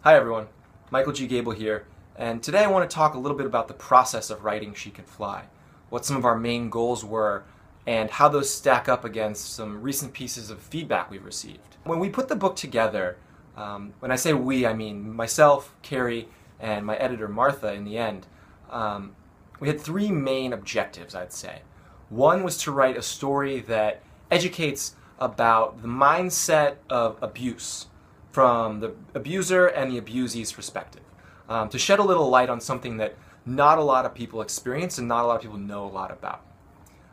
Hi everyone, Michael G. Gabel here, and today I want to talk a little bit about the process of writing She Can Fly, what some of our main goals were, and how those stack up against some recent pieces of feedback we've received. When we put the book together, when I say we, I mean myself, Carrie, and my editor Martha in the end, we had three main objectives, I'd say. One was to write a story that educates about the mindset of abuse, from the abuser and the abusee's perspective, to shed a little light on something that not a lot of people experience and not a lot of people know a lot about.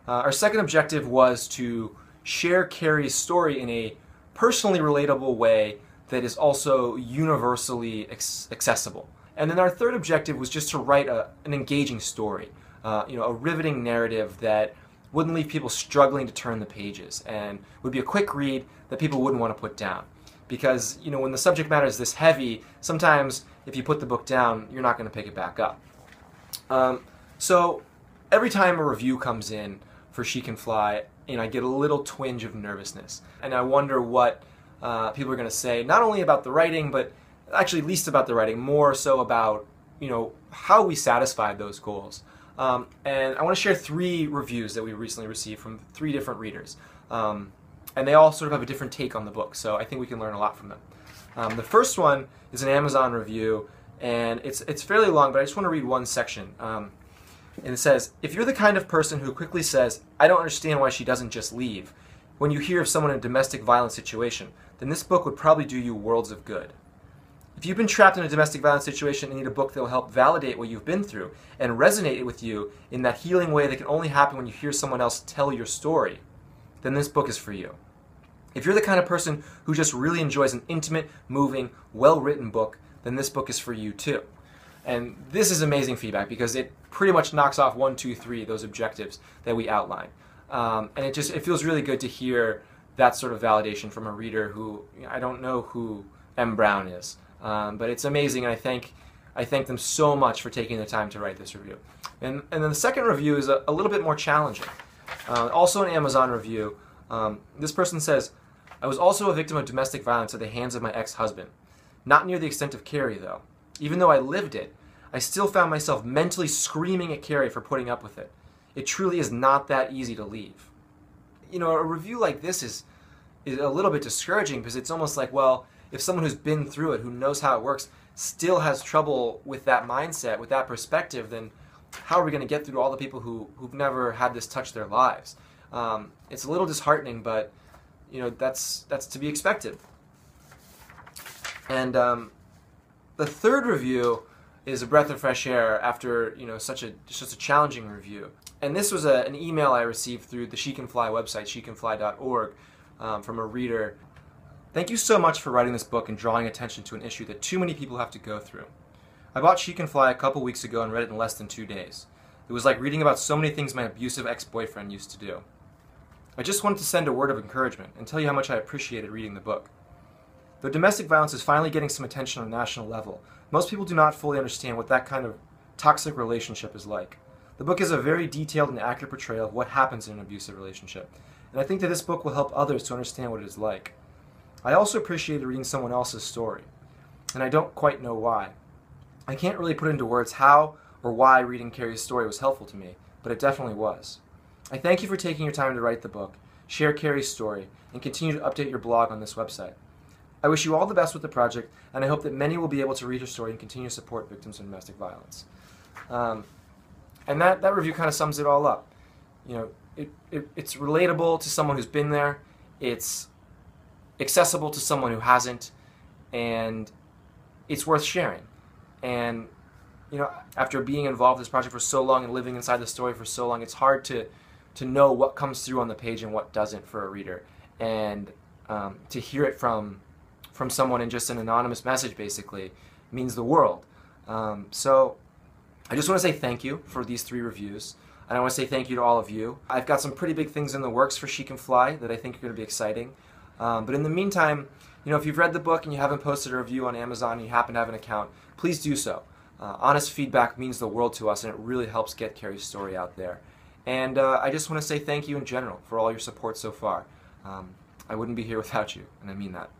Our second objective was to share Carrie's story in a personally relatable way that is also universally accessible. And then our third objective was just to write an engaging story, a riveting narrative that wouldn't leave people struggling to turn the pages and would be a quick read that people wouldn't want to put down. Because, when the subject matter is this heavy, sometimes if you put the book down, you're not going to pick it back up. So every time a review comes in for She Can Fly, I get a little twinge of nervousness. And I wonder what people are going to say, not only about the writing, but actually least about the writing, more so about, how we satisfied those goals. And I want to share three reviews that we recently received from three different readers. And they all sort of have a different take on the book, so I think we can learn a lot from them. The first one is an Amazon review, and it's fairly long, but I just want to read one section. And it says, "If you're the kind of person who quickly says, 'I don't understand why she doesn't just leave,' when you hear of someone in a domestic violence situation, then this book would probably do you worlds of good. If you've been trapped in a domestic violence situation and need a book that will help validate what you've been through and resonate with you in that healing way that can only happen when you hear someone else tell your story, then this book is for you. If you're the kind of person who just really enjoys an intimate, moving, well-written book, then this book is for you too." And this is amazing feedback because it pretty much knocks off 1, 2, 3, those objectives that we outline. And it feels really good to hear that sort of validation from a reader who, I don't know who M. Brown is, but it's amazing, and I thank them so much for taking the time to write this review. And then the second review is a little bit more challenging. Also an Amazon review. This person says, "I was also a victim of domestic violence at the hands of my ex-husband. Not near the extent of Carrie, though. Even though I lived it, I still found myself mentally screaming at Carrie for putting up with it. It truly is not that easy to leave." A review like this is a little bit discouraging because it's almost like, well, if someone who's been through it, who knows how it works, still has trouble with that mindset, with that perspective, then how are we going to get through all the people who've never had this touch their lives? It's a little disheartening, but that's to be expected. And the third review is a breath of fresh air after such a challenging review. And this was an email I received through the She Can Fly website, shecanfly.org, from a reader. "Thank you so much for writing this book and drawing attention to an issue that too many people have to go through. I bought She Can Fly a couple weeks ago and read it in less than 2 days. It was like reading about so many things my abusive ex-boyfriend used to do. I just wanted to send a word of encouragement and tell you how much I appreciated reading the book. Though domestic violence is finally getting some attention on a national level, most people do not fully understand what that kind of toxic relationship is like. The book is a very detailed and accurate portrayal of what happens in an abusive relationship, and I think that this book will help others to understand what it is like. I also appreciated reading someone else's story, and I don't quite know why. I can't really put into words how or why reading Carrie's story was helpful to me, but it definitely was. I thank you for taking your time to write the book, share Carrie's story, and continue to update your blog on this website. I wish you all the best with the project, and I hope that many will be able to read your story and continue to support victims of domestic violence." And that review kind of sums it all up. It's relatable to someone who's been there, it's accessible to someone who hasn't, and it's worth sharing. And after being involved in this project for so long and living inside the story for so long, it's hard to know what comes through on the page and what doesn't for a reader. And to hear it from someone in just an anonymous message basically means the world. So I just want to say thank you for these three reviews. And I want to say thank you to all of you. I've got some pretty big things in the works for She Can Fly that I think are going to be exciting. But in the meantime, if you've read the book and you haven't posted a review on Amazon and you happen to have an account, please do so. Honest feedback means the world to us, and it really helps get Carrie's story out there. And I just want to say thank you in general for all your support so far. I wouldn't be here without you, and I mean that.